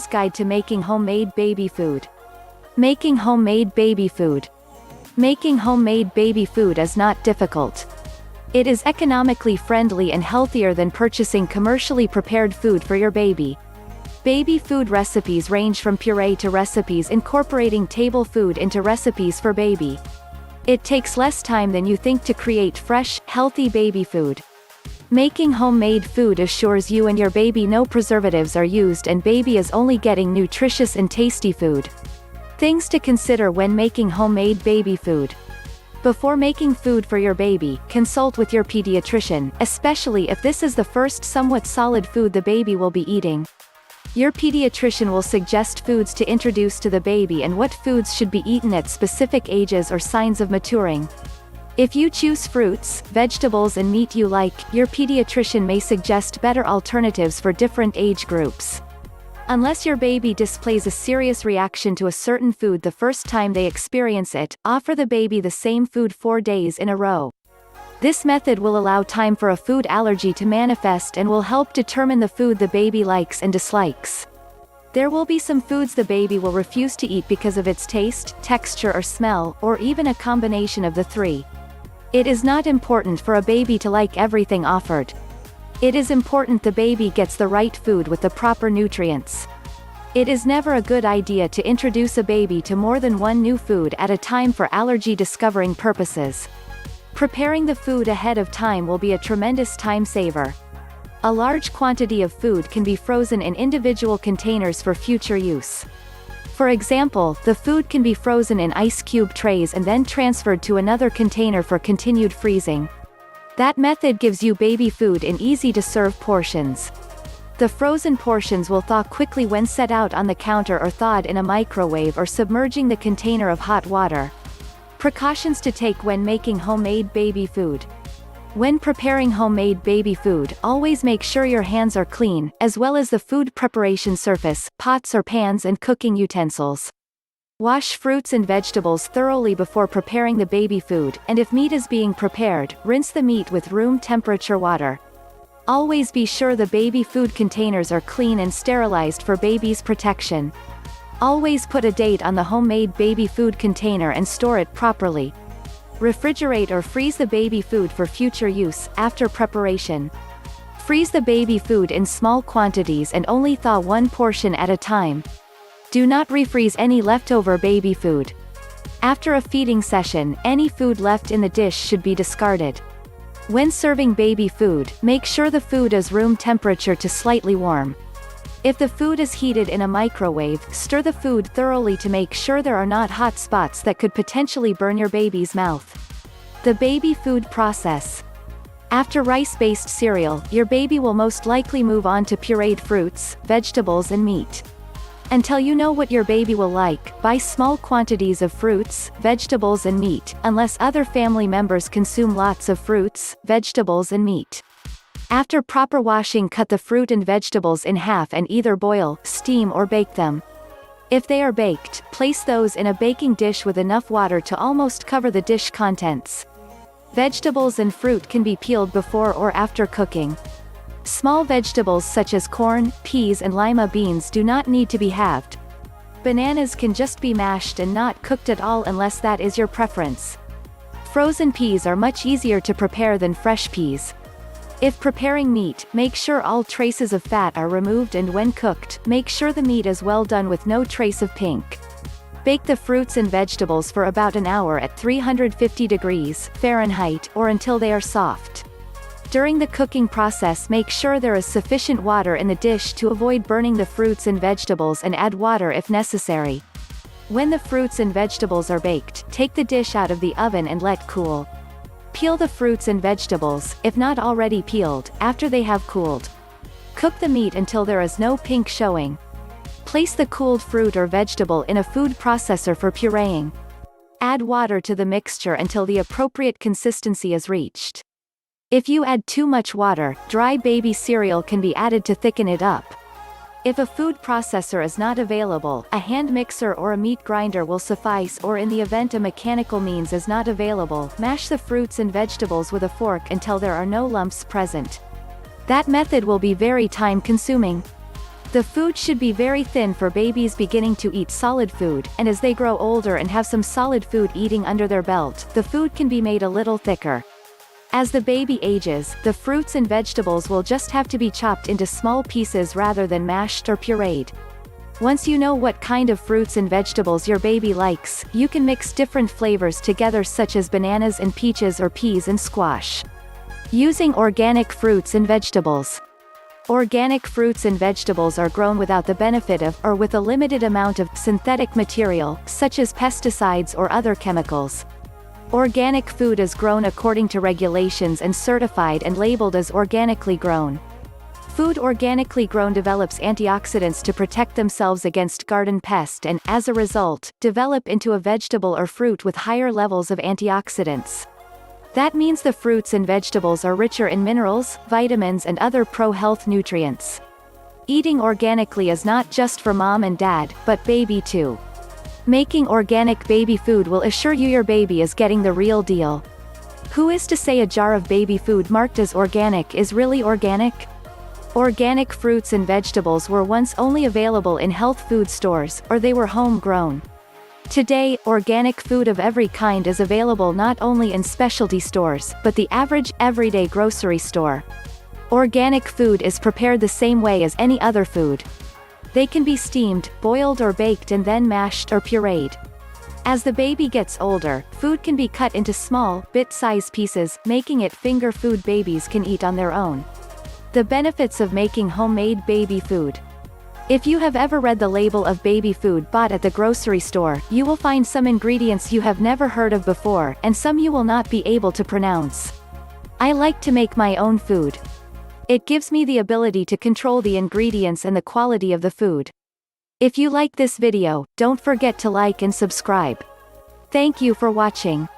Guide to Making Homemade Baby Food. Making homemade baby food. Making homemade baby food is not difficult. It is economically friendly and healthier than purchasing commercially prepared food for your baby. Baby food recipes range from puree to recipes incorporating table food into recipes for baby. It takes less time than you think to create fresh, healthy baby food. Making homemade food assures you and your baby no preservatives are used and baby is only getting nutritious and tasty food. Things to consider when making homemade baby food. Before making food for your baby, consult with your pediatrician, especially if this is the first somewhat solid food the baby will be eating. Your pediatrician will suggest foods to introduce to the baby and what foods should be eaten at specific ages or signs of maturing. If you choose fruits, vegetables and meat you like, your pediatrician may suggest better alternatives for different age groups. Unless your baby displays a serious reaction to a certain food the first time they experience it, offer the baby the same food 4 days in a row. This method will allow time for a food allergy to manifest and will help determine the food the baby likes and dislikes. There will be some foods the baby will refuse to eat because of its taste, texture or smell, or even a combination of the three. It is not important for a baby to like everything offered. It is important the baby gets the right food with the proper nutrients. It is never a good idea to introduce a baby to more than one new food at a time for allergy discovering purposes. Preparing the food ahead of time will be a tremendous time saver. A large quantity of food can be frozen in individual containers for future use. For example, the food can be frozen in ice cube trays and then transferred to another container for continued freezing. That method gives you baby food in easy-to-serve portions. The frozen portions will thaw quickly when set out on the counter or thawed in a microwave or submerging the container of hot water. Precautions to take when making homemade baby food. When preparing homemade baby food, always make sure your hands are clean, as well as the food preparation surface, pots or pans and cooking utensils. Wash fruits and vegetables thoroughly before preparing the baby food, and if meat is being prepared, rinse the meat with room temperature water. Always be sure the baby food containers are clean and sterilized for baby's protection. Always put a date on the homemade baby food container and store it properly. Refrigerate or freeze the baby food for future use, after preparation. Freeze the baby food in small quantities and only thaw one portion at a time. Do not refreeze any leftover baby food. After a feeding session, any food left in the dish should be discarded. When serving baby food, make sure the food is room temperature to slightly warm. If the food is heated in a microwave, stir the food thoroughly to make sure there are not hot spots that could potentially burn your baby's mouth. The baby food process. After rice-based cereal, your baby will most likely move on to pureed fruits, vegetables and meat. Until you know what your baby will like, buy small quantities of fruits, vegetables and meat, unless other family members consume lots of fruits, vegetables and meat. After proper washing, cut the fruit and vegetables in half and either boil, steam or bake them. If they are baked, place those in a baking dish with enough water to almost cover the dish contents. Vegetables and fruit can be peeled before or after cooking. Small vegetables such as corn, peas and lima beans do not need to be halved. Bananas can just be mashed and not cooked at all unless that is your preference. Frozen peas are much easier to prepare than fresh peas. If preparing meat, make sure all traces of fat are removed and when cooked, make sure the meat is well done with no trace of pink. Bake the fruits and vegetables for about an hour at 350 degrees Fahrenheit or until they are soft. During the cooking process, make sure there is sufficient water in the dish to avoid burning the fruits and vegetables and add water if necessary. When the fruits and vegetables are baked, take the dish out of the oven and let cool. Peel the fruits and vegetables, if not already peeled, after they have cooled. Cook the meat until there is no pink showing. Place the cooled fruit or vegetable in a food processor for pureeing. Add water to the mixture until the appropriate consistency is reached. If you add too much water, dry baby cereal can be added to thicken it up. If a food processor is not available, a hand mixer or a meat grinder will suffice, or in the event a mechanical means is not available, mash the fruits and vegetables with a fork until there are no lumps present. That method will be very time-consuming. The food should be very thin for babies beginning to eat solid food, and as they grow older and have some solid food eating under their belt, the food can be made a little thicker. As the baby ages, the fruits and vegetables will just have to be chopped into small pieces rather than mashed or pureed. Once you know what kind of fruits and vegetables your baby likes, you can mix different flavors together such as bananas and peaches or peas and squash. Using organic fruits and vegetables. Organic fruits and vegetables are grown without the benefit of, or with a limited amount of, synthetic material, such as pesticides or other chemicals. Organic food is grown according to regulations and certified and labeled as organically grown. Food organically grown develops antioxidants to protect themselves against garden pest and, as a result, develop into a vegetable or fruit with higher levels of antioxidants. That means the fruits and vegetables are richer in minerals, vitamins and other pro-health nutrients. Eating organically is not just for mom and dad, but baby too. Making organic baby food will assure you your baby is getting the real deal. Who is to say a jar of baby food marked as organic is really organic? Organic fruits and vegetables were once only available in health food stores, or they were home-grown. Today, organic food of every kind is available not only in specialty stores, but the average, everyday grocery store. Organic food is prepared the same way as any other food. They can be steamed, boiled or baked and then mashed or pureed. As the baby gets older, food can be cut into small, bit-sized pieces, making it finger food babies can eat on their own. The benefits of making homemade baby food. If you have ever read the label of baby food bought at the grocery store, you will find some ingredients you have never heard of before, and some you will not be able to pronounce. I like to make my own food. It gives me the ability to control the ingredients and the quality of the food. If you like this video, don't forget to like and subscribe. Thank you for watching.